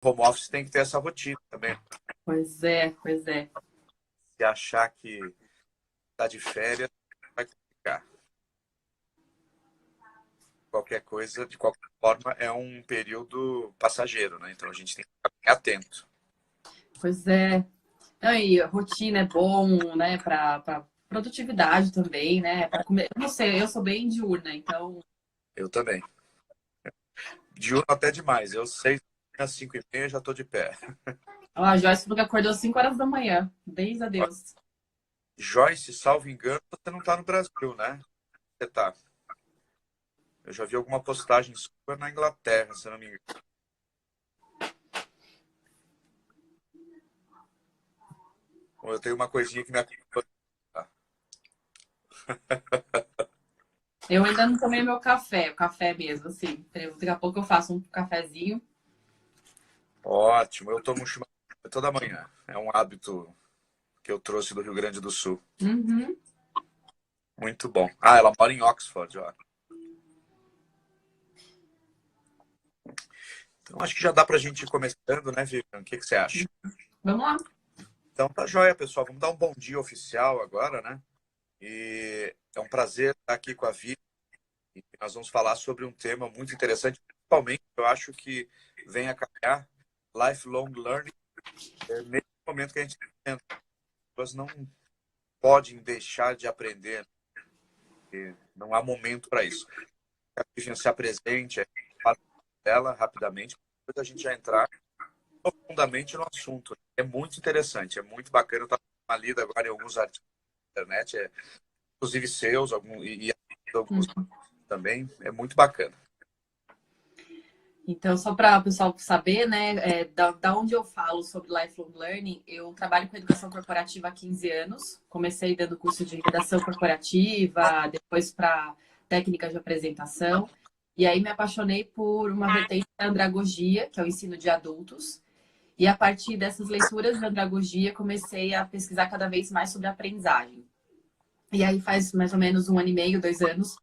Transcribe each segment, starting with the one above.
home office tem que ter essa rotina também. Pois é, pois é. Se achar que tá de férias, vai complicar. Qualquer coisa, de qualquer forma, é um período passageiro, né? Então a gente tem que ficar bem atento. Pois é. Não, e a rotina é bom, né, para produtividade também, né? Para comer. Eu não sei, eu sou bem diurna, então. Eu também. Diurno até demais. Eu 6 às 5h30 já tô de pé. Ó, a Joyce falou que acordou 5 horas da manhã. Beijo a Deus. Joyce, salvo engano, você não tá no Brasil, né? Você tá. Eu já vi alguma postagem sua na Inglaterra, se eu não me engano. Bom, eu tenho uma coisinha que me acompanha. Eu ainda não tomei meu café, o café mesmo, assim. Daqui a pouco eu faço um cafezinho. Ótimo, eu tomo chimarrão toda manhã. É um hábito que eu trouxe do Rio Grande do Sul. Uhum. Muito bom. Ah, ela mora em Oxford, ó. Então acho que já dá pra gente ir começando, né, Vivian? O que que você acha? Vamos lá. Então tá joia, pessoal. Vamos dar um bom dia oficial agora, né? E é um prazer estar aqui com a Vivian. E nós vamos falar sobre um tema muito interessante, principalmente eu acho que vem a calhar lifelong learning. Nesse momento que a gente tem, as pessoas não podem deixar de aprender, né? Não há momento para isso. A Vivian se apresente, fala dela rapidamente, depois a gente já entrar profundamente no assunto. É muito interessante, é muito bacana. Eu estava uma lida agora em alguns artigos na internet, inclusive seus, e alguns Hum. também. É muito bacana. Então, só para o pessoal saber, né, da onde eu falo sobre lifelong learning, eu trabalho com educação corporativa há 15 anos. Comecei dando curso de redação corporativa, depois para técnicas de apresentação. E aí me apaixonei por uma vertente da andragogia, que é o ensino de adultos. E a partir dessas leituras de andragogia, comecei a pesquisar cada vez mais sobre a aprendizagem. E aí faz mais ou menos 1 ano e meio, 2 anos,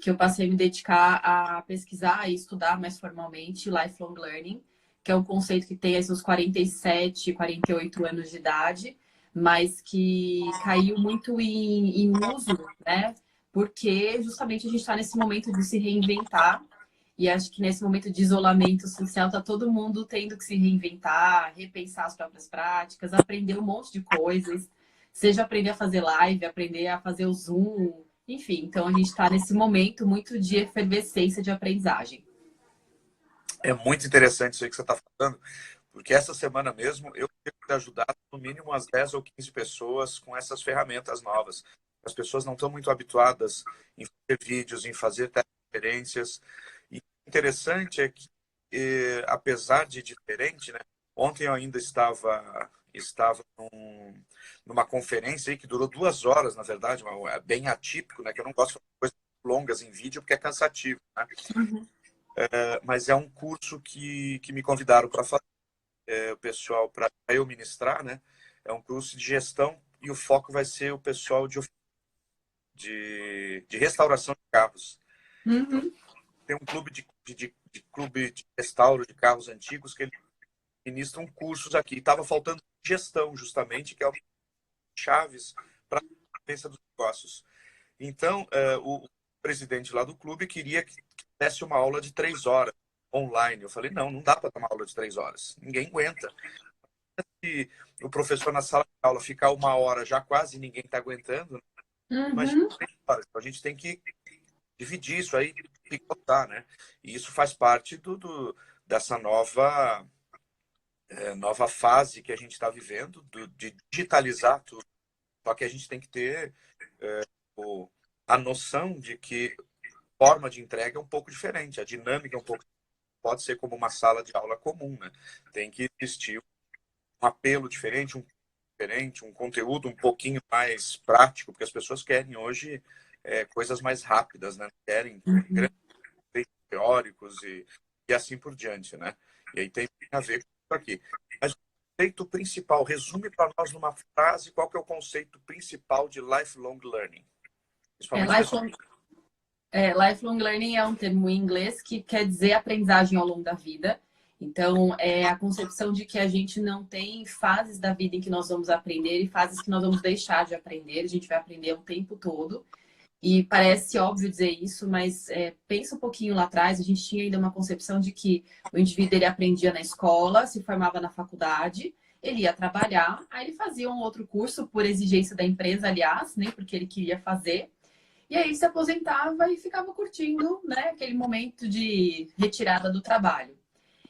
que eu passei a me dedicar a pesquisar e estudar mais formalmente lifelong learning, que é um conceito que tem aí seus 47, 48 anos de idade, mas que caiu muito em uso, né? Porque justamente a gente está nesse momento de se reinventar. E acho que nesse momento de isolamento social, está todo mundo tendo que se reinventar, repensar as próprias práticas, aprender um monte de coisas. Seja aprender a fazer live, aprender a fazer o Zoom, enfim. Então a gente está nesse momento muito de efervescência de aprendizagem. É muito interessante isso aí que você está falando, porque essa semana mesmo eu tenho que ajudar no mínimo umas 10 ou 15 pessoas com essas ferramentas novas. As pessoas não estão muito habituadas em fazer vídeos, em fazer referências. E o interessante é que, apesar de diferente, né? Ontem eu ainda estava numa conferência aí que durou 2 horas, na verdade, é bem atípico, né? Que eu não gosto de fazer coisas longas em vídeo porque é cansativo, né? Mas é um curso que me convidaram para fazer, o pessoal, para eu ministrar, né? É um curso de gestão e o foco vai ser o pessoal de restauração de carros. Então, Uhum. tem um clube de clube de restauro de carros antigos que eles ministram cursos aqui. Estava faltando gestão, justamente, que é uma das chaves para a presença dos negócios. Então, o presidente lá do clube queria que desse uma aula de 3 horas online. Eu falei, não, não dá para dar uma aula de 3 horas. Ninguém aguenta. Se o professor na sala de aula ficar 1 hora, já quase ninguém está aguentando, né? Imagina Uhum. 3 horas. Então, a gente tem que dividir isso aí, picotar, né? E isso faz parte dessa nova fase que a gente está vivendo, de digitalizar tudo. Só que a gente tem que ter o, a noção de que a forma de entrega é um pouco diferente, a dinâmica é um pouco, pode ser como uma sala de aula comum, né? Tem que existir um apelo diferente, um conteúdo um pouquinho mais prático, porque as pessoas querem hoje coisas mais rápidas, né? Querem Uhum. grandes conceitos teóricos e assim por diante, né? E aí tem a ver com isso aqui. Mas o conceito principal, resume para nós numa frase qual que é o conceito principal de lifelong learning. É, Principalmente pessoas. lifelong learning é um termo em inglês que quer dizer aprendizagem ao longo da vida. Então, é a concepção de que a gente não tem fases da vida em que nós vamos aprender e fases que nós vamos deixar de aprender. A gente vai aprender o tempo todo. E parece óbvio dizer isso, mas pensa um pouquinho lá atrás, a gente tinha ainda uma concepção de que o indivíduo ele aprendia na escola, se formava na faculdade, ele ia trabalhar, aí ele fazia um outro curso por exigência da empresa, aliás, nem porque ele queria fazer, e aí se aposentava e ficava curtindo, né, aquele momento de retirada do trabalho.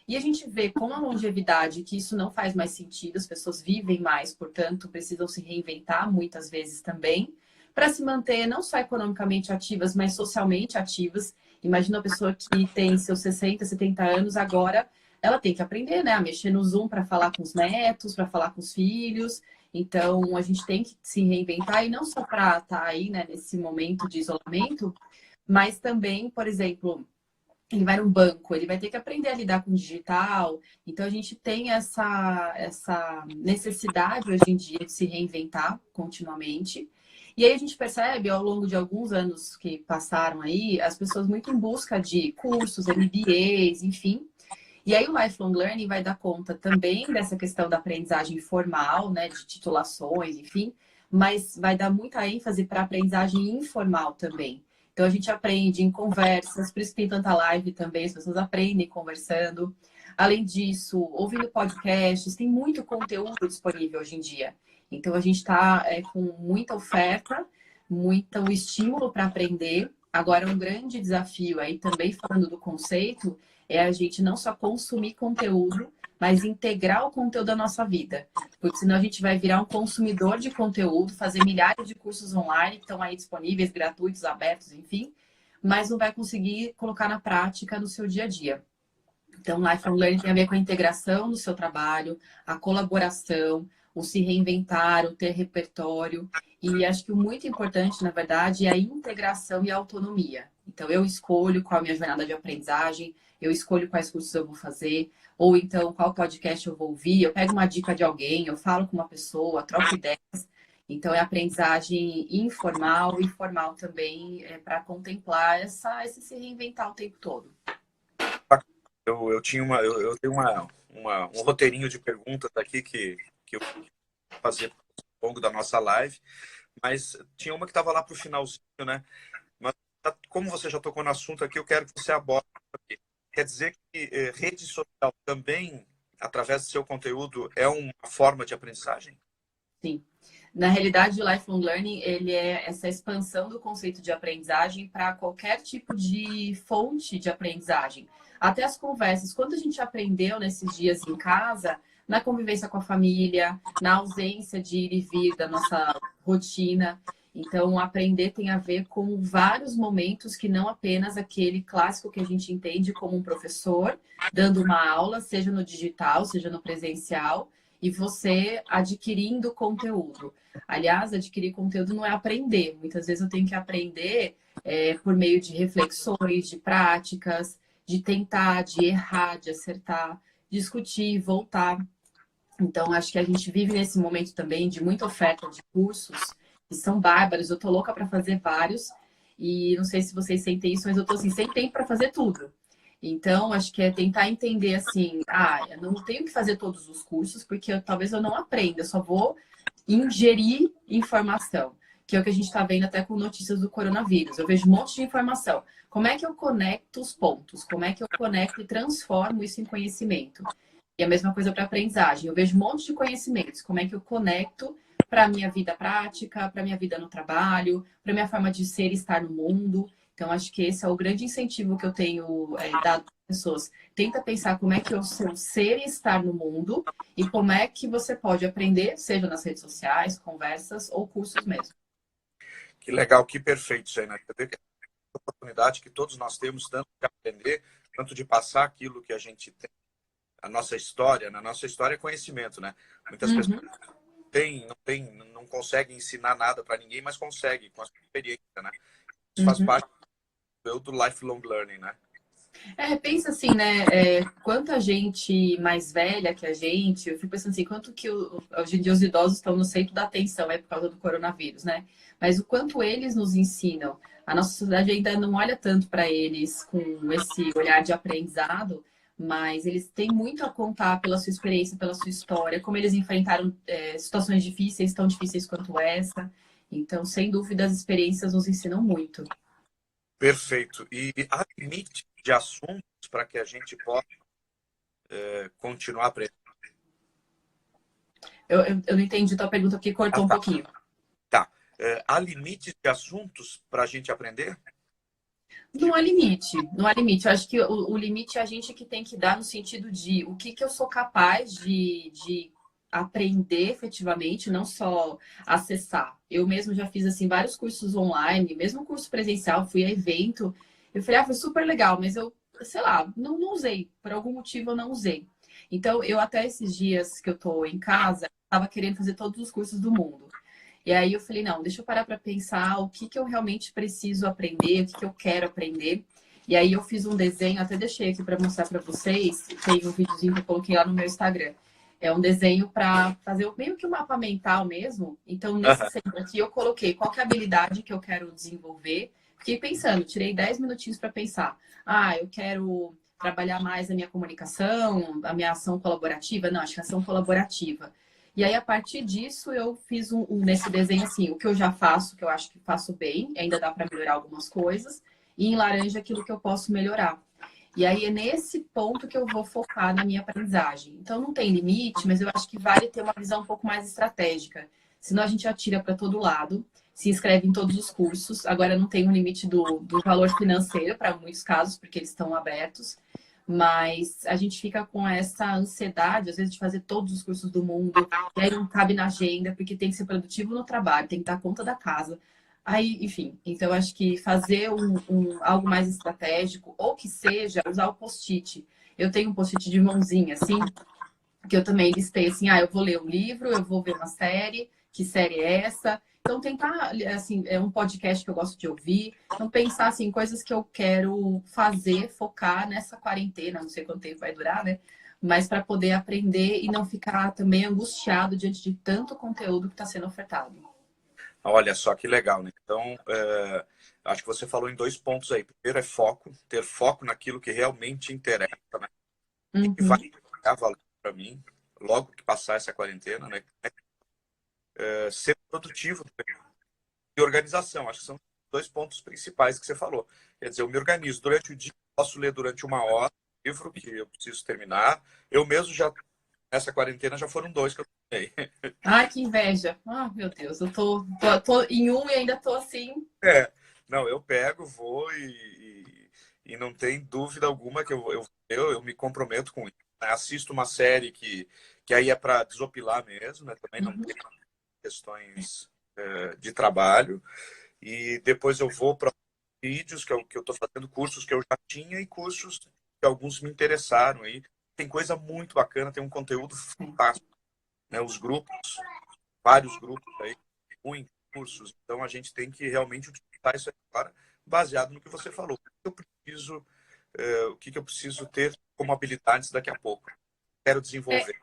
E a gente vê com a longevidade que isso não faz mais sentido, as pessoas vivem mais, portanto, precisam se reinventar muitas vezes também, para se manter não só economicamente ativas, mas socialmente ativas. Imagina uma pessoa que tem seus 60, 70 anos, agora ela tem que aprender, né, a mexer no Zoom para falar com os netos, para falar com os filhos. Então, a gente tem que se reinventar, e não só para estar aí, né, nesse momento de isolamento, mas também, por exemplo, ele vai no banco, ele vai ter que aprender a lidar com o digital. Então, a gente tem essa necessidade hoje em dia de se reinventar continuamente. E aí a gente percebe, ao longo de alguns anos que passaram aí, as pessoas muito em busca de cursos, MBAs, enfim. E aí o Lifelong Learning vai dar conta também dessa questão da aprendizagem formal, né, de titulações, enfim, mas vai dar muita ênfase para a aprendizagem informal também. Então a gente aprende em conversas, por isso que tem tanta live também, as pessoas aprendem conversando. Além disso, ouvindo podcasts, tem muito conteúdo disponível hoje em dia. Então a gente está com muita oferta, muito estímulo para aprender. Agora, um grande desafio aí, também falando do conceito, é a gente não só consumir conteúdo, mas integrar o conteúdo da nossa vida. Porque senão a gente vai virar um consumidor de conteúdo, fazer milhares de cursos online que estão aí disponíveis, gratuitos, abertos, enfim, mas não vai conseguir colocar na prática no seu dia a dia. Então, Lifelong Learning tem a ver com a integração do seu trabalho, a colaboração, o se reinventar, o ter repertório. E acho que o muito importante, na verdade, é a integração e a autonomia. Então, eu escolho qual é a minha jornada de aprendizagem, eu escolho quais cursos eu vou fazer, ou então qual podcast eu vou ouvir, eu pego uma dica de alguém, eu falo com uma pessoa, troco ideias. Então, é aprendizagem informal e formal também, para contemplar esse se reinventar o tempo todo. Eu tenho um roteirinho de perguntas aqui que eu vou fazer ao longo da nossa live, mas tinha uma que estava lá para o finalzinho, né? Mas como você já tocou no assunto aqui, eu quero que você aborde aqui. Quer dizer que rede social também, através do seu conteúdo, é uma forma de aprendizagem? Sim. Na realidade, o Lifelong Learning, ele é essa expansão do conceito de aprendizagem para qualquer tipo de fonte de aprendizagem. Até as conversas. Quando a gente aprendeu nesses dias em casa, na convivência com a família, na ausência de ir e vir da nossa rotina. Então, aprender tem a ver com vários momentos que não apenas aquele clássico que a gente entende como um professor dando uma aula, seja no digital, seja no presencial, e você adquirindo conteúdo. Aliás, adquirir conteúdo não é aprender. Muitas vezes eu tenho que aprender por meio de reflexões, de práticas, de tentar, de errar, de acertar, discutir, voltar. Então, acho que a gente vive nesse momento também de muita oferta de cursos que são bárbaros. Eu tô louca para fazer vários e não sei se vocês sentem isso, mas eu tô assim, sem tempo para fazer tudo. Então, acho que é tentar entender assim, eu não tenho que fazer todos os cursos, porque talvez eu não aprenda, eu só vou ingerir informação, que é o que a gente está vendo até com notícias do coronavírus. Eu vejo um monte de informação. Como é que eu conecto os pontos? Como é que eu conecto e transformo isso em conhecimento? E a mesma coisa para aprendizagem. Eu vejo um monte de conhecimentos. Como é que eu conecto para a minha vida prática, para a minha vida no trabalho, para a minha forma de ser e estar no mundo? Então, acho que esse é o grande incentivo que eu tenho dado para as pessoas. Tenta pensar como é que é o seu ser e estar no mundo e como é que você pode aprender, seja nas redes sociais, conversas ou cursos mesmo. Que legal, que perfeito isso aí, né? Quer dizer que é a oportunidade que todos nós temos, tanto de aprender, quanto de passar aquilo que a gente tem, a nossa história. Na nossa história é conhecimento, né? Muitas pessoas não conseguem ensinar nada para ninguém, mas conseguem com a sua experiência, né? Isso faz parte do lifelong learning, né? Pensa assim, né? Quanta gente mais velha que a gente, eu fico pensando assim, quanto que hoje em dia os idosos estão no centro da atenção, por causa do coronavírus, né? Mas o quanto eles nos ensinam. A nossa sociedade ainda não olha tanto para eles com esse olhar de aprendizado, mas eles têm muito a contar pela sua experiência, pela sua história, como eles enfrentaram situações difíceis, tão difíceis quanto essa. Então, sem dúvida, as experiências nos ensinam muito. Perfeito. E há limite de assuntos para que a gente possa continuar aprendendo? Eu não entendi a tua pergunta porque Ah, cortou um tá. pouquinho. Tá. Há limite de assuntos para a gente aprender? Não há limite, não há limite. Eu acho que o limite é a gente que tem que dar no sentido de o que eu sou capaz de aprender efetivamente, não só acessar. Eu mesmo já fiz assim vários cursos online, mesmo curso presencial, fui a evento. Eu falei, foi super legal, mas eu, sei lá, não usei. Por algum motivo eu não usei. Então, eu até esses dias que eu tô em casa, estava querendo fazer todos os cursos do mundo. E aí eu falei, não, deixa eu parar para pensar o que eu realmente preciso aprender, o que eu quero aprender. E aí eu fiz um desenho, até deixei aqui para mostrar para vocês. Tem um videozinho que eu coloquei lá no meu Instagram. É um desenho para fazer meio que um mapa mental mesmo. Então, nesse Aham. centro aqui, eu coloquei qual que é a habilidade que eu quero desenvolver. Fiquei pensando, tirei 10 minutinhos para pensar. Eu quero trabalhar mais a minha comunicação, a minha ação colaborativa. Não, acho que ação colaborativa. E aí, a partir disso, eu fiz nesse desenho, assim, o que eu já faço, que eu acho que faço bem, ainda dá para melhorar algumas coisas, e em laranja, aquilo que eu posso melhorar. E aí, é nesse ponto que eu vou focar na minha aprendizagem. Então, não tem limite, mas eu acho que vale ter uma visão um pouco mais estratégica. Senão, a gente atira para todo lado, se inscreve em todos os cursos. Agora, não tem um limite do valor financeiro, para muitos casos, porque eles estão abertos. Mas a gente fica com essa ansiedade, às vezes, de fazer todos os cursos do mundo, e aí não cabe na agenda, porque tem que ser produtivo no trabalho, tem que dar conta da casa. Aí, enfim, então eu acho que fazer algo mais estratégico, ou que seja, usar o post-it. Eu tenho um post-it de mãozinha, assim, que eu também listei assim, eu vou ler um livro, eu vou ver uma série, que série é essa? Então tentar, assim, é um podcast que eu gosto de ouvir. Então pensar assim, coisas que eu quero fazer, focar nessa quarentena, não sei quanto tempo vai durar, né? Mas para poder aprender e não ficar também angustiado diante de tanto conteúdo que está sendo ofertado. Olha só que legal, né? Então, acho que você falou em dois pontos aí. Primeiro é foco, ter foco naquilo que realmente interessa, né? E que vai Uhum. dar valor para mim, logo que passar essa quarentena, né? Ser produtivo e organização. Acho que são dois pontos principais que você falou. Quer dizer, eu me organizo durante o dia, posso ler durante uma hora um livro que eu preciso terminar. Eu mesmo já, nessa quarentena, já foram dois que eu terminei. Ai, que inveja. Meu Deus, eu tô em um e ainda tô assim. É, não, eu pego, vou e não tem dúvida alguma que eu me comprometo com isso, né? Assisto uma série que aí é para desopilar mesmo, né? Também não tem questões de trabalho. E depois eu vou para vídeos que eu estou fazendo, cursos que eu já tinha e cursos que alguns me interessaram aí. Tem coisa muito bacana, tem um conteúdo fantástico, né? Os grupos, vários grupos aí, muitos cursos. Então a gente tem que realmente utilizar isso agora, baseado no que você falou. O que eu preciso ter como habilidades daqui a pouco? Quero desenvolver.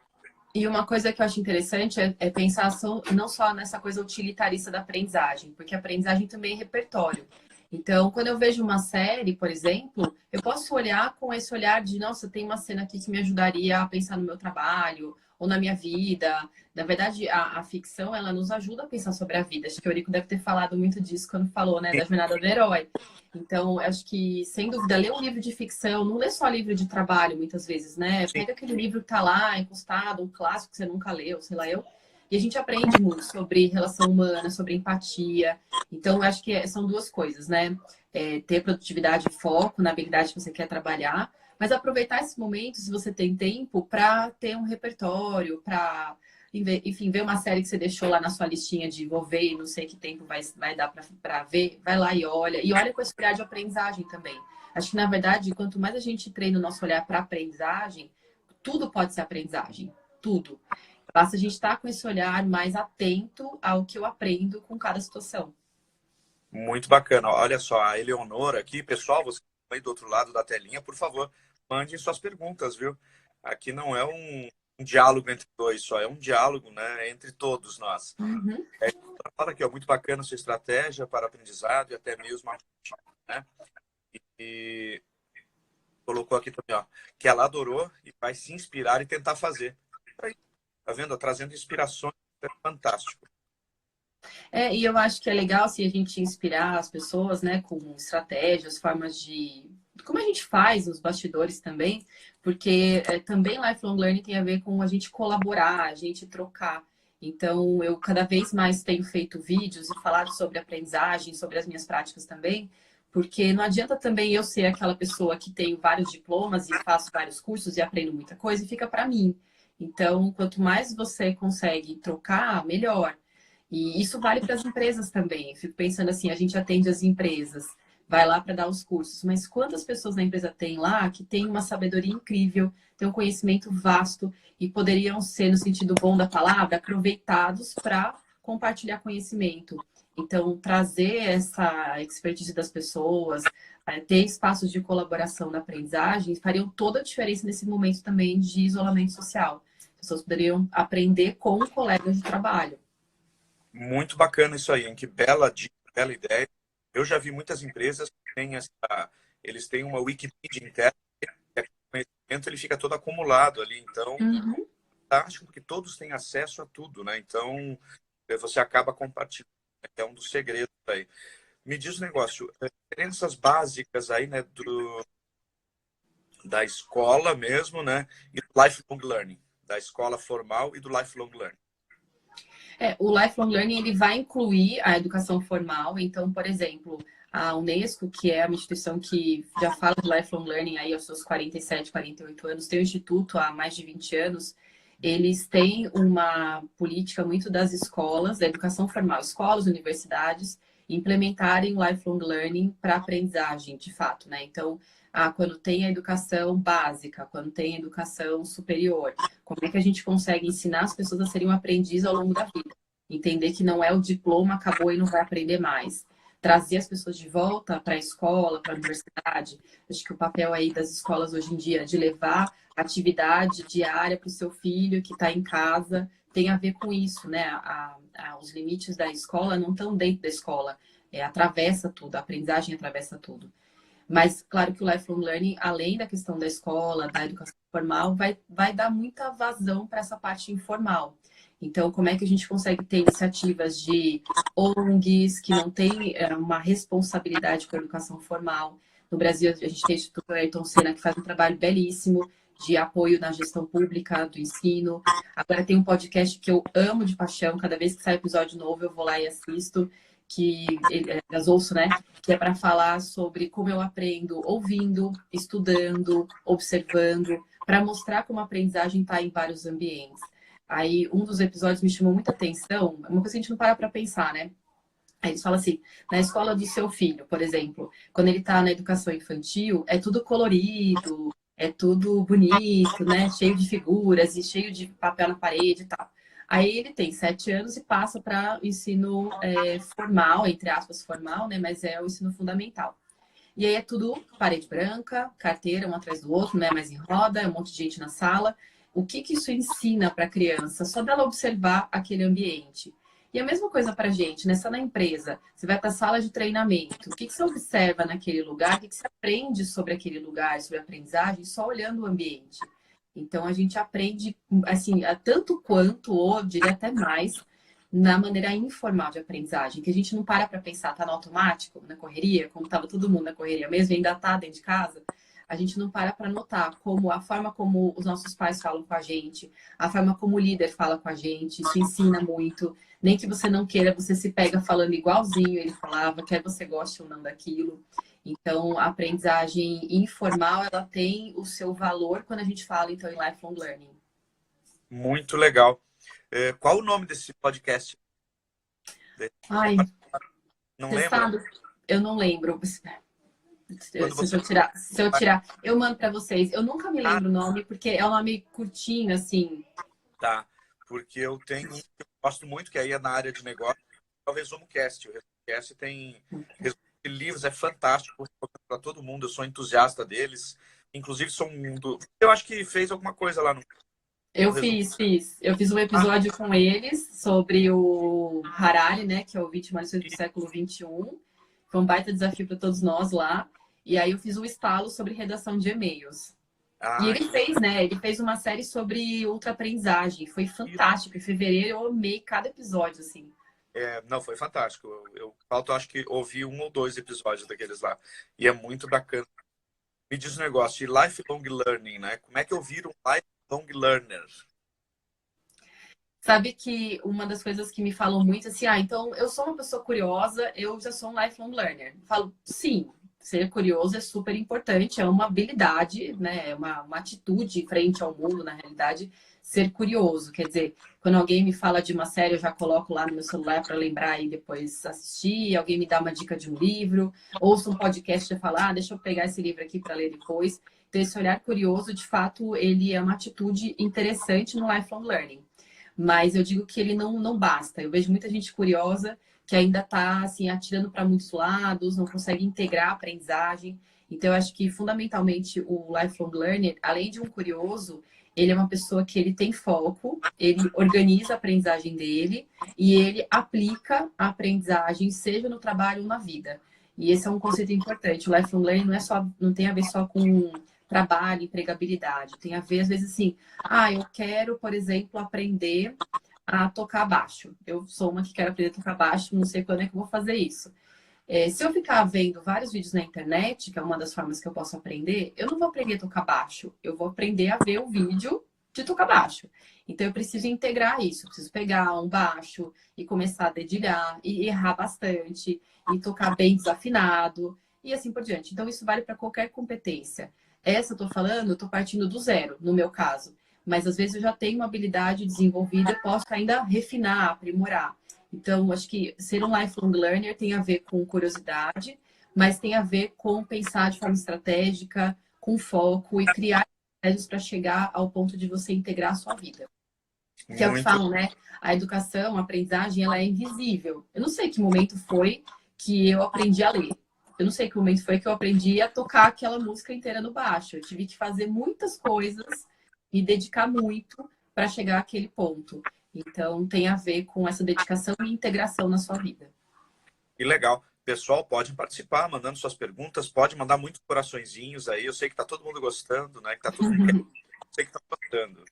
E uma coisa que eu acho interessante é pensar não só nessa coisa utilitarista da aprendizagem, porque a aprendizagem também é repertório. Então, quando eu vejo uma série, por exemplo, eu posso olhar com esse olhar de, nossa, tem uma cena aqui que me ajudaria a pensar no meu trabalho ou na minha vida. Na verdade, a ficção, ela nos ajuda a pensar sobre a vida. Acho que o Eurico deve ter falado muito disso quando falou, né, da jornada do herói. Então, acho que, sem dúvida, ler um livro de ficção, não lê só livro de trabalho, muitas vezes, né? Sim, Pega aquele livro que tá lá, encostado, um clássico que você nunca leu, sei lá eu, e a gente aprende muito sobre relação humana, sobre empatia. Então, acho que são duas coisas, né? Ter produtividade e foco na habilidade que você quer trabalhar, mas aproveitar esse momento, se você tem tempo, para ter um repertório, para enfim, ver uma série que você deixou lá na sua listinha de vou ver e não sei que tempo vai dar para ver, vai lá e olha com esse olhar de aprendizagem também. Acho que, na verdade, quanto mais a gente treina o nosso olhar para aprendizagem, tudo pode ser aprendizagem, tudo. Basta a gente estar com esse olhar mais atento ao que eu aprendo com cada situação. muito bacana. Olha só, a Eleonora aqui, pessoal, você aí do outro lado da telinha, por favor, mandem suas perguntas, viu? Aqui não é um diálogo entre dois só, é um diálogo, né, entre todos nós. Uhum. Fala aqui, ó, muito bacana a sua estratégia para aprendizado e até mesmo a rotina, né? E colocou aqui também, ó, que ela adorou e vai se inspirar e tentar fazer. Aí, tá vendo? Trazendo inspirações, é fantástico. E eu acho que é legal assim, a gente inspirar as pessoas, né, com estratégias, formas de. Como a gente faz nos bastidores também, porque também lifelong learning tem a ver com a gente colaborar, a gente trocar. Então, eu cada vez mais tenho feito vídeos e falado sobre aprendizagem, sobre as minhas práticas também, porque não adianta também eu ser aquela pessoa que tem vários diplomas e faço vários cursos e aprendo muita coisa e fica para mim. Então, quanto mais você consegue trocar, melhor. E isso vale para as empresas também. Eu fico pensando assim, a gente atende as empresas, vai lá para dar os cursos, mas quantas pessoas na empresa tem lá que tem uma sabedoria incrível, tem um conhecimento vasto e poderiam ser, no sentido bom da palavra, aproveitados para compartilhar conhecimento. Então, trazer essa expertise das pessoas, ter espaços de colaboração na aprendizagem, fariam toda a diferença nesse momento também de isolamento social. As pessoas poderiam aprender com colegas de trabalho. Muito bacana isso aí, hein? Que bela dica, bela ideia. Eu já vi muitas empresas que têm eles têm uma Wikipedia interna, e o conhecimento ele fica todo acumulado ali. Então, Uhum. fantástico porque todos têm acesso a tudo, né? Então, você acaba compartilhando, né? Que é um dos segredos aí. Me diz um negócio, diferenças básicas aí, né, da escola mesmo, né, e do lifelong learning, da escola formal e do lifelong learning. O lifelong learning ele vai incluir a educação formal. Então, por exemplo, a Unesco, que é uma instituição que já fala de lifelong learning aí aos seus 47, 48 anos, tem o instituto há mais de 20 anos. Eles têm uma política muito das escolas, da educação formal, escolas, universidades, implementarem o lifelong learning para aprendizagem, de fato, né? Então, quando tem a educação básica, quando tem a educação superior, como é que a gente consegue ensinar as pessoas a serem um aprendiz ao longo da vida? Entender que não é o diploma, acabou e não vai aprender mais. Trazer as pessoas de volta para a escola, para a universidade. Acho que o papel aí das escolas hoje em dia é de levar atividade diária para o seu filho que está em casa tem a ver com isso, né? Os limites da escola não estão dentro da escola. Atravessa tudo, a aprendizagem atravessa tudo. Mas, claro que o lifelong learning, além da questão da escola, da educação formal, vai dar muita vazão para essa parte informal. Então, como é que a gente consegue ter iniciativas de ONGs que não têm uma responsabilidade com a educação formal? No Brasil, a gente tem o Instituto Ayrton Senna, que faz um trabalho belíssimo de apoio na gestão pública do ensino. Agora tem um podcast que eu amo de paixão, cada vez que sai episódio novo eu vou lá e assisto, que eu ouço, né? Que é para falar sobre como eu aprendo ouvindo, estudando, observando, para mostrar como a aprendizagem está em vários ambientes. Aí, um dos episódios me chamou muita atenção, é uma coisa que a gente não para pensar, né? Aí eles falam assim, na escola do seu filho, por exemplo, quando ele está na educação infantil, é tudo colorido, é tudo bonito, né? Cheio de figuras e cheio de papel na parede e tal. Aí ele tem 7 anos e passa para o ensino formal, entre aspas, formal, né? Mas é o ensino fundamental. E aí é tudo parede branca, carteira um atrás do outro, não é mais em roda, é um monte de gente na sala. O que que isso ensina para a criança? Só dela observar aquele ambiente. E a mesma coisa para a gente, né? Só na empresa. Você vai para a sala de treinamento. O que que você observa naquele lugar? O que que você aprende sobre aquele lugar, sobre a aprendizagem, só olhando o ambiente? Então, a gente aprende, assim, tanto quanto, ou diria até mais, na maneira informal de aprendizagem, que a gente não para pensar, tá no automático, na correria, como estava todo mundo na correria mesmo, e ainda tá dentro de casa, a gente não para notar como a forma como os nossos pais falam com a gente, a forma como o líder fala com a gente, isso ensina muito. Nem que você não queira, você se pega falando igualzinho ele falava, quer você goste ou não daquilo. Então, a aprendizagem informal, ela tem o seu valor quando a gente fala, então, em lifelong learning. Muito legal. Qual o nome desse podcast? Ai, Não você lembra? sabe? Eu não lembro. Quando Se você eu tirar, se eu tirar, eu mando para vocês. Eu nunca me lembro o nome, porque é um nome curtinho, assim. tá, porque eu tenho um que eu gosto muito, que aí é na área de negócio, é o Resumo Cast. O Resumo Cast tem resumo de livros, é fantástico para todo mundo. Eu sou entusiasta deles. Inclusive, sou um do. Eu acho que fez alguma coisa lá no Eu resumo. fiz. Eu fiz um episódio com eles sobre o Harari, né, que é o vítima do século XXI. Foi um baita desafio para todos nós lá. E aí eu fiz um estalo sobre redação de e-mails. E Ah, ele fez, né? Ele fez uma série sobre ultra-aprendizagem. Foi fantástico. Em fevereiro eu amei cada episódio, assim. não, foi fantástico. Falta, acho que ouvi um ou dois episódios daqueles lá. E é muito bacana. Me diz um negócio de lifelong learning, né? Como é que eu viro um lifelong learner? Sabe que uma das coisas que me falam muito assim, então eu sou uma pessoa curiosa, eu já sou um lifelong learner. Eu falo, sim, ser curioso é super importante, é uma habilidade, né? É uma atitude frente ao mundo, na realidade, ser curioso. Quer dizer, quando alguém me fala de uma série, eu já coloco lá no meu celular para lembrar e depois assistir. Alguém me dá uma dica de um livro, ouço um podcast e falo, deixa eu pegar esse livro aqui para ler depois. Então, esse olhar curioso, de fato, ele é uma atitude interessante no lifelong learning. Mas eu digo que ele não basta. Eu vejo muita gente curiosa que ainda está assim, atirando para muitos lados, não consegue integrar a aprendizagem. Então, eu acho que fundamentalmente o lifelong learner, além de um curioso, ele é uma pessoa que ele tem foco, ele organiza a aprendizagem dele e ele aplica a aprendizagem, seja no trabalho ou na vida. E esse é um conceito importante. O lifelong learning não tem a ver só com trabalho, empregabilidade. Tem a ver, às vezes, assim, eu quero, por exemplo, aprender a tocar baixo. Eu sou uma que quero aprender a tocar baixo, não sei quando é que eu vou fazer isso. Se eu ficar vendo vários vídeos na internet, que é uma das formas que eu posso aprender, eu não vou aprender a tocar baixo. Eu vou aprender a ver o vídeo de tocar baixo. Então, eu preciso integrar isso. Eu preciso pegar um baixo e começar a dedilhar e errar bastante e tocar bem desafinado e assim por diante. Então, isso vale para qualquer competência. Essa eu tô falando, eu tô partindo do zero, no meu caso. Mas às vezes eu já tenho uma habilidade desenvolvida, posso ainda refinar, aprimorar. Então, acho que ser um lifelong learner tem a ver com curiosidade, mas tem a ver com pensar de forma estratégica, com foco e criar estratégias para chegar ao ponto de você integrar a sua vida. Que é o que Muito. falam, né? A educação, a aprendizagem, ela é invisível. Eu não sei que momento foi que eu aprendi a ler. Eu não sei que momento foi que eu aprendi a tocar aquela música inteira no baixo. Eu tive que fazer muitas coisas, me dedicar muito para chegar àquele ponto. Então, tem a ver com essa dedicação e integração na sua vida. Que legal. Pessoal, pode participar, mandando suas perguntas, pode mandar muitos coraçõezinhos aí. Eu sei que tá todo mundo gostando, né? Que tá todo mundo querendo. Eu sei que tá gostando.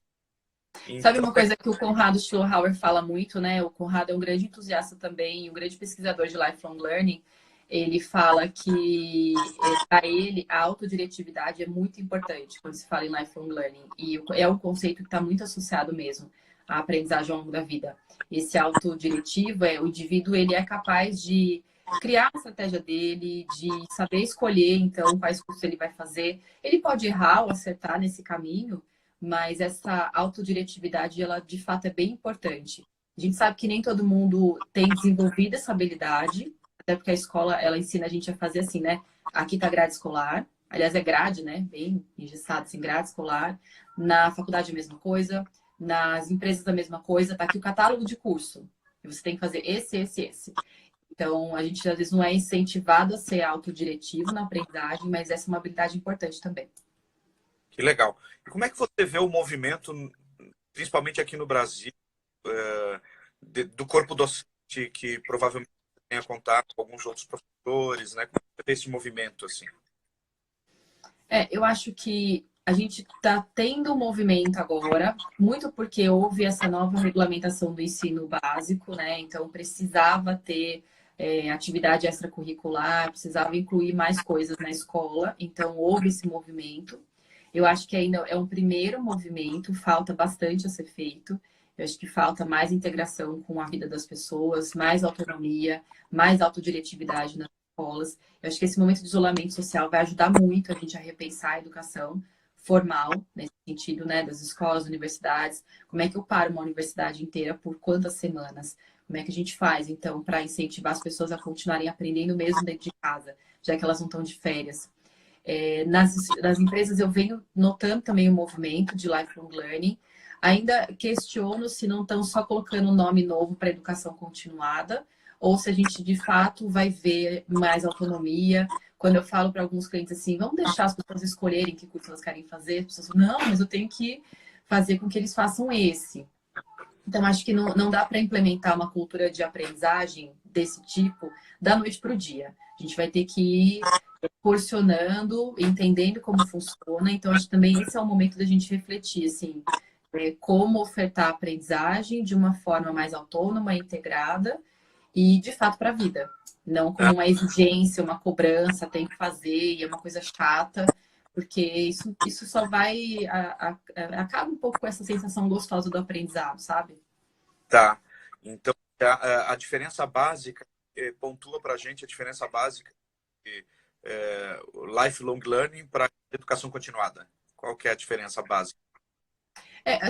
Sabe Então, uma coisa que o Conrado Schlohauer fala muito, né? O Conrado é um grande entusiasta também, um grande pesquisador de lifelong learning. Ele fala que, para ele, a autodiretividade é muito importante quando se fala em lifelong learning. E é um conceito que está muito associado mesmo à aprendizagem ao longo da vida. Esse autodiretivo, o indivíduo ele é capaz de criar a estratégia dele, de saber escolher, então, quais cursos ele vai fazer. Ele pode errar ou acertar nesse caminho, mas essa autodiretividade, ela de fato é bem importante. A gente sabe que nem todo mundo tem desenvolvido essa habilidade, até porque a escola, ela ensina a gente a fazer assim, né? Aqui tá grade escolar, aliás, é grade, né? Bem engessado, assim, grade escolar. Na faculdade, a mesma coisa. Nas empresas, a mesma coisa. Tá aqui o catálogo de curso. E você tem que fazer esse. Então, a gente às vezes não é incentivado a ser autodiretivo na aprendizagem, mas essa é uma habilidade importante também. que legal. E como é que você vê o movimento, principalmente aqui no Brasil, do corpo docente, que provavelmente tenha contato com alguns outros professores, né? Como é que você vê esse movimento, assim? Eu acho que a gente está tendo um movimento agora, muito porque houve essa nova regulamentação do ensino básico, né? Então precisava ter atividade extracurricular, precisava incluir mais coisas na escola, então houve esse movimento. Eu acho que ainda é um primeiro movimento, falta bastante a ser feito. Eu acho que falta mais integração com a vida das pessoas, mais autonomia, mais autodiretividade nas escolas. Eu acho que esse momento de isolamento social vai ajudar muito a gente a repensar a educação formal, nesse sentido, né, das escolas, universidades. Como é que eu paro uma universidade inteira por quantas semanas? Como é que a gente faz, então, para incentivar as pessoas a continuarem aprendendo mesmo dentro de casa, já que elas não estão de férias? Nas empresas eu venho notando também o movimento de lifelong learning. Ainda questiono se não estão só colocando um nome novo para educação continuada, ou se a gente de fato vai ver mais autonomia. Quando eu falo para alguns clientes assim, vamos deixar as pessoas escolherem que curso elas querem fazer, as pessoas falam, não, mas eu tenho que fazer com que eles façam esse. Então, acho que não dá para implementar uma cultura de aprendizagem desse tipo da noite para o dia. A gente vai ter que ir proporcionando, entendendo como funciona. Então, acho que também esse é o momento da gente refletir, assim, como ofertar a aprendizagem de uma forma mais autônoma, integrada e, de fato, para a vida. Não como uma exigência, uma cobrança, tem que fazer e é uma coisa chata, porque isso só vai... acaba um pouco com essa sensação gostosa do aprendizado, sabe? Tá. Então, a diferença básica, pontua para a gente a diferença básica de lifelong learning para educação continuada. Qual que é a diferença básica?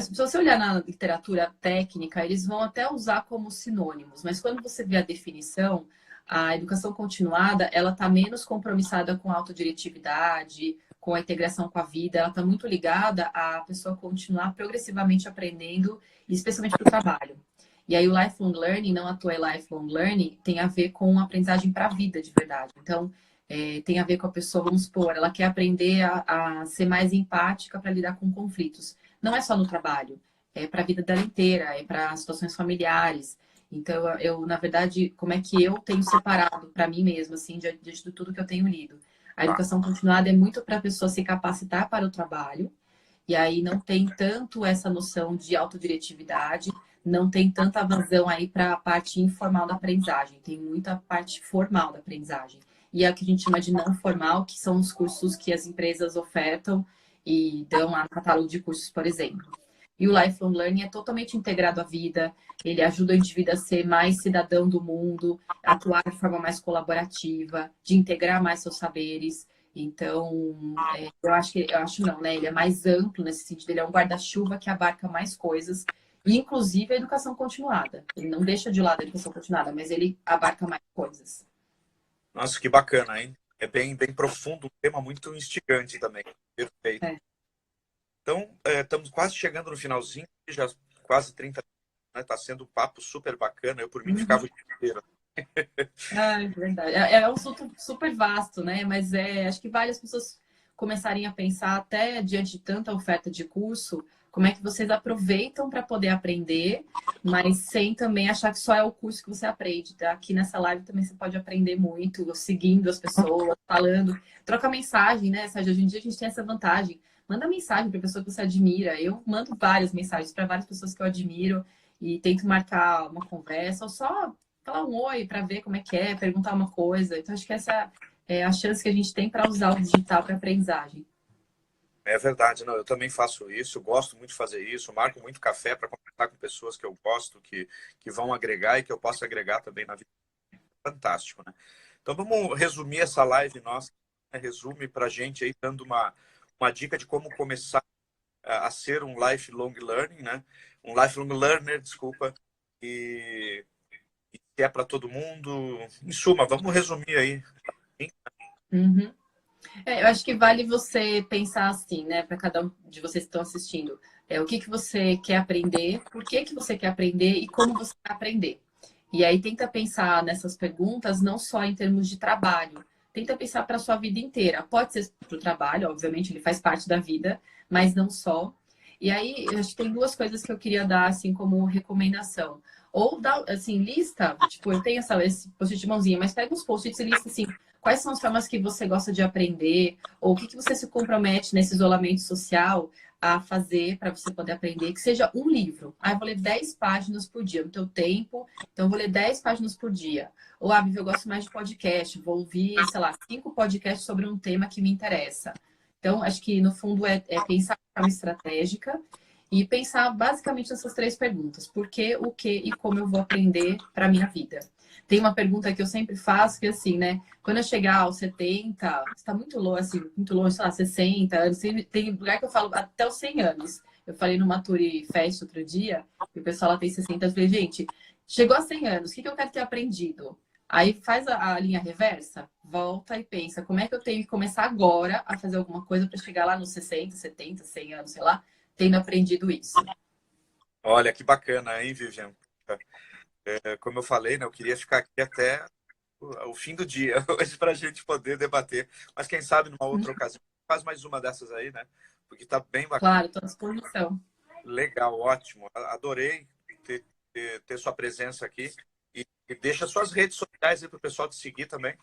Se você olhar na literatura técnica, eles vão até usar como sinônimos, mas quando você vê a definição, a educação continuada, ela está menos compromissada com a autodiretividade, com a integração com a vida, ela está muito ligada à pessoa continuar progressivamente aprendendo, especialmente para o trabalho. E aí o lifelong learning, não à toa é lifelong learning, tem a ver com aprendizagem para a vida de verdade. Então, tem a ver com a pessoa, vamos supor, ela quer aprender a ser mais empática para lidar com conflitos. Não é só no trabalho, é para a vida dela inteira, é para situações familiares. Então, na verdade, como é que eu tenho separado para mim mesma, assim, diante de tudo que eu tenho lido? A Tá. educação continuada é muito para a pessoa se capacitar para o trabalho, e aí não tem tanto essa noção de autodiretividade, não tem tanta vazão aí para a parte informal da aprendizagem, tem muita parte formal da aprendizagem. E é o que a gente chama de não formal, que são os cursos que as empresas ofertam e dão lá no catálogo de cursos, por exemplo. E o lifelong learning é totalmente integrado à vida, ele ajuda o indivíduo a ser mais cidadão do mundo, atuar de forma mais colaborativa, de integrar mais seus saberes. Então, eu acho não, né? Ele é mais amplo nesse sentido, ele é um guarda-chuva que abarca mais coisas, inclusive a educação continuada. Ele não deixa de lado a educação continuada, mas ele abarca mais coisas. Nossa, que bacana, hein? É bem profundo, um tema muito instigante também. Perfeito. É. Então, estamos quase chegando no finalzinho, já quase 30 minutos, né? Está sendo um papo super bacana. Eu, por mim, ficava o Uhum. dia inteiro. Ah, é verdade. É um assunto super vasto, né? Mas acho que vale as pessoas começarem a pensar, até diante de tanta oferta de curso, como é que vocês aproveitam para poder aprender, mas sem também achar que só é o curso que você aprende. Tá? Aqui nessa live também você pode aprender muito, seguindo as pessoas, falando, troca mensagem, né? Sérgio? Hoje em dia a gente tem essa vantagem. Manda mensagem para pessoa que você admira. Eu mando várias mensagens para várias pessoas que eu admiro e tento marcar uma conversa, ou só falar um oi para ver como é que é, perguntar uma coisa. Então, acho que essa é a chance que a gente tem para usar o digital para aprendizagem. É verdade, não, eu também faço isso, gosto muito de fazer isso, marco muito café para conversar com pessoas que eu gosto, que vão agregar e que eu posso agregar também na vida. Fantástico, né? Então vamos resumir essa live nossa, né? Resume para a gente aí, dando uma dica de como começar a ser um lifelong learning, né? Um lifelong learner, desculpa, e que é para todo mundo. Em suma, vamos resumir aí. Uhum. Eu acho que vale você pensar assim, né, para cada um de vocês que estão assistindo. O que que você quer aprender, por que que você quer aprender e como você quer aprender. E aí tenta pensar nessas perguntas não só em termos de trabalho, tenta pensar para a sua vida inteira. Pode ser para o trabalho, obviamente, ele faz parte da vida, mas não só. E aí, eu acho que tem duas coisas que eu queria dar assim como recomendação. Ou dá, assim, lista, tipo, eu tenho esse post-it de mãozinha, mas pega uns post-its e lista assim, quais são as formas que você gosta de aprender, ou o que que você se compromete nesse isolamento social a fazer para você poder aprender, que seja um livro. Ah, eu vou ler 10 páginas por dia, no teu tempo, então eu vou ler 10 páginas por dia. Ou, Vivi, eu gosto mais de podcast, vou ouvir, sei lá, 5 podcasts sobre um tema que me interessa. Então, acho que no fundo é pensar de forma estratégica e pensar basicamente nessas três perguntas: por quê, o que e como eu vou aprender para minha vida. Tem uma pergunta que eu sempre faço, que é assim, né? Quando eu chegar aos 70, está muito longe, assim, muito longe, sei lá, 60 anos, tem lugar que eu falo até os 100 anos. Eu falei no Maturi Fest outro dia, e o pessoal lá tem 60, eu falei, gente, chegou a 100 anos, o que eu quero ter aprendido? Aí faz a linha reversa, volta e pensa, como é que eu tenho que começar agora a fazer alguma coisa para chegar lá nos 60, 70, 100 anos, sei lá, tendo aprendido isso. Olha, que bacana, hein, Vivian? Como eu falei, né, eu queria ficar aqui até o fim do dia hoje para a gente poder debater. Mas quem sabe numa outra ocasião faz mais uma dessas aí, né? Porque tá bem bacana. Claro, estou à disposição. Legal, ótimo. Adorei ter sua presença aqui. E deixa suas redes sociais aí para o pessoal te seguir também.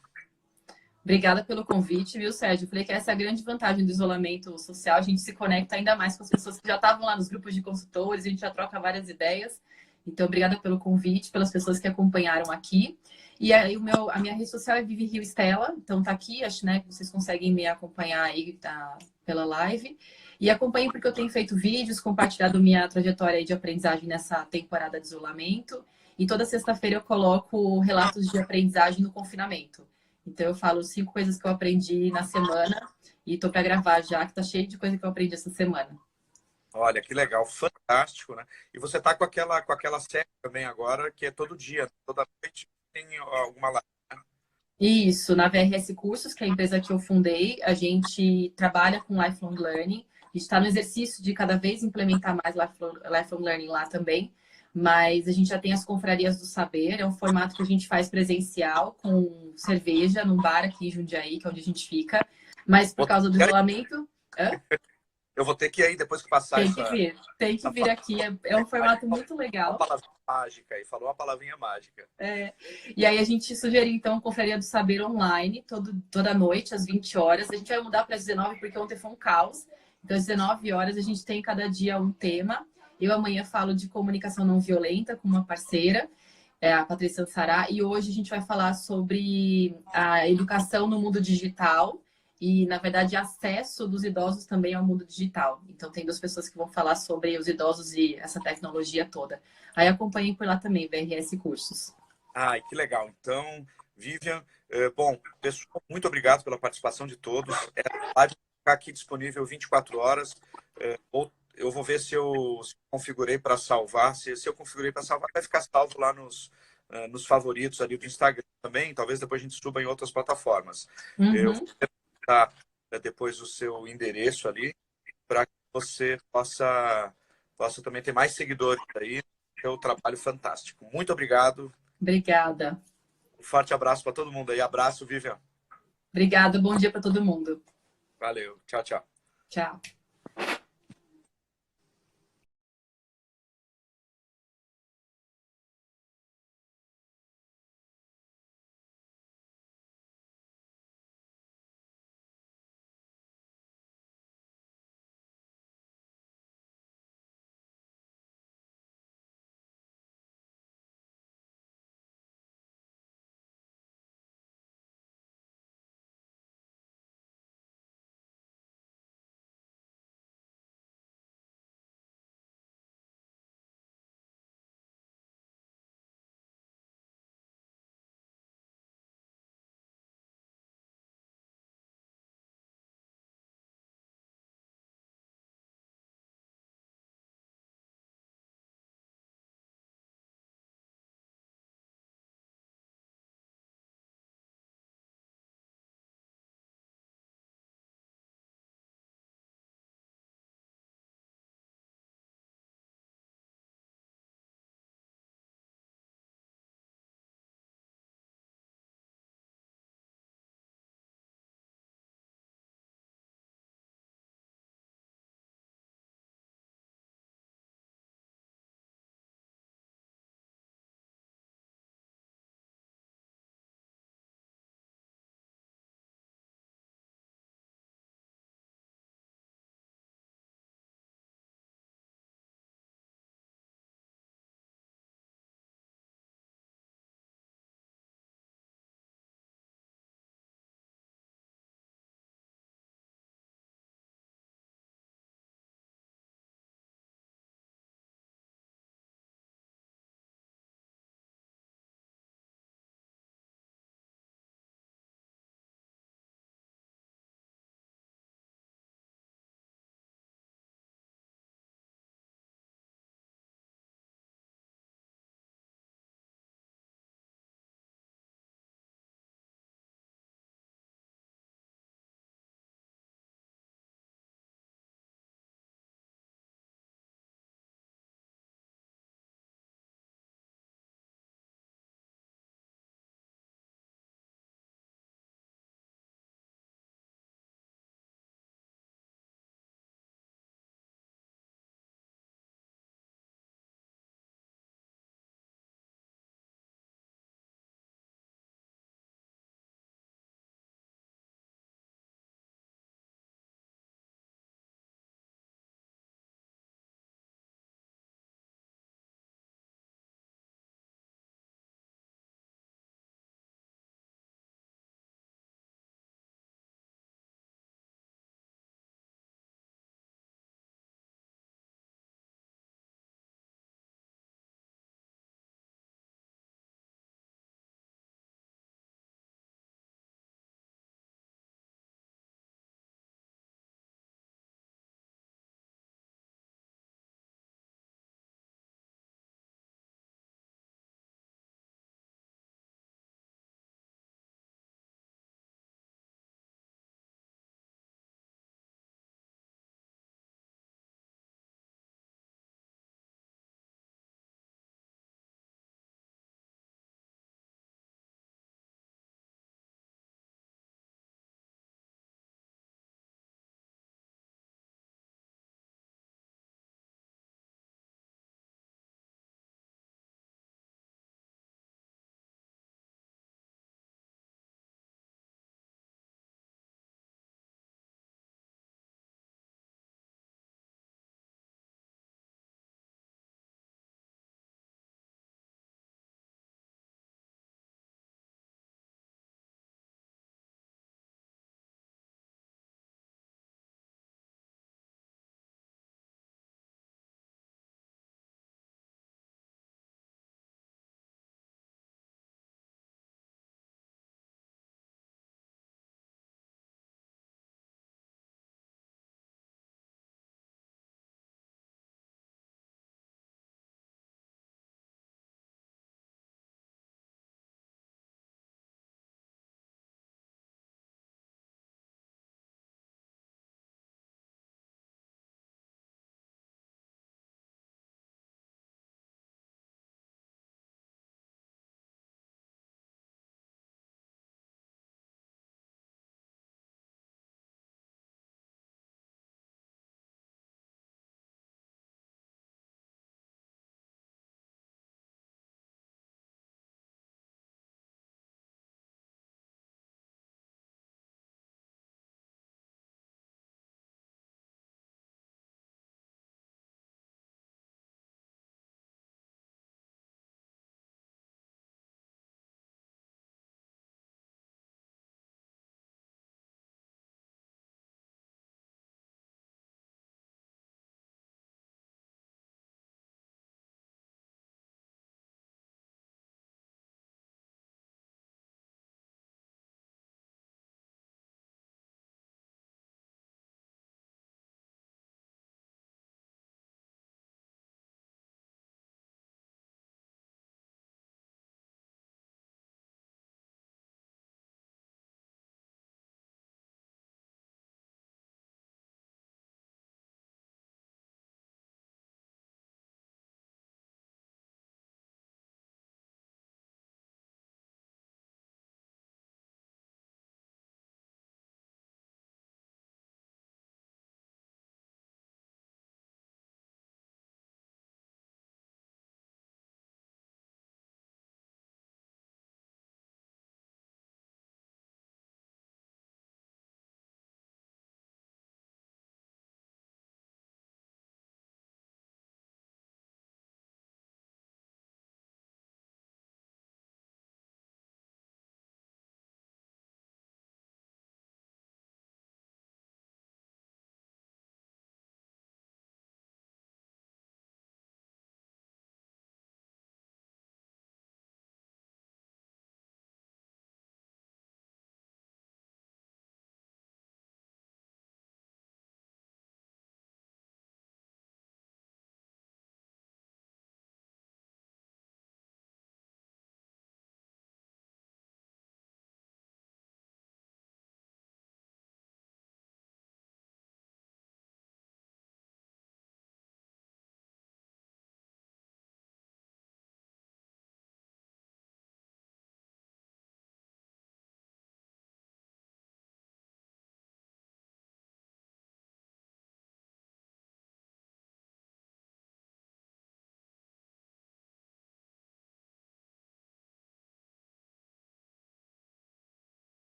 Obrigada pelo convite, viu, Sérgio? Eu falei que essa é a grande vantagem do isolamento social, a gente se conecta ainda mais com as pessoas que já estavam lá nos grupos de consultores, a gente já troca várias ideias. Então, obrigada pelo convite, pelas pessoas que acompanharam aqui. E aí, a minha rede social é Vivi Rio Estela, então tá aqui, acho, né, que vocês conseguem me acompanhar aí pela live. E acompanhem porque eu tenho feito vídeos, compartilhado minha trajetória aí de aprendizagem nessa temporada de isolamento. E toda sexta-feira eu coloco relatos de aprendizagem no confinamento. Então eu falo 5 coisas que eu aprendi na semana e tô para gravar já, que tá cheio de coisa que eu aprendi essa semana. Olha, que legal, fantástico, né? E você tá com aquela série também agora, que é todo dia, né? Toda noite tem alguma live. Isso, na VRS Cursos, que é a empresa que eu fundei, a gente trabalha com lifelong learning. A gente está no exercício de cada vez implementar mais lifelong learning lá também. Mas a gente já tem as confrarias do saber, é um formato que a gente faz presencial, com cerveja, num bar aqui em Jundiaí, que é onde a gente fica. Mas por causa do isolamento. Hã? Eu vou ter que ir aí depois que passar Tem que vir aqui. É um formato muito uma legal. palavrinha mágica e falou uma palavrinha mágica. E aí a gente sugeriu, então, Confraria do Saber online, toda noite, às 20 horas. A gente vai mudar para as 19, porque ontem foi um caos. Então, às 19 horas, a gente tem cada dia um tema. Eu amanhã falo de comunicação não violenta com uma parceira, a Patrícia Ansará. E hoje a gente vai falar sobre a educação no mundo digital e, na verdade, acesso dos idosos também ao mundo digital. Então, tem 2 pessoas que vão falar sobre os idosos e essa tecnologia toda. Aí acompanhem por lá também, VRS Cursos. Ai, que legal. Então, Vivian, bom, pessoal, muito obrigado pela participação de todos. Essa live vai ficar aqui disponível 24 horas. Eu vou ver se eu configurei para salvar. Se eu configurei para salvar, vai ficar salvo lá nos favoritos ali do Instagram também. Talvez depois a gente suba em outras plataformas. Eu Uhum. vou dar depois o seu endereço ali para que você possa também ter mais seguidores aí. É um trabalho fantástico. Muito obrigado. Obrigada. Um forte abraço para todo mundo aí. Abraço, Vivian. Obrigada. Bom dia para todo mundo. Valeu. Tchau, tchau. Tchau.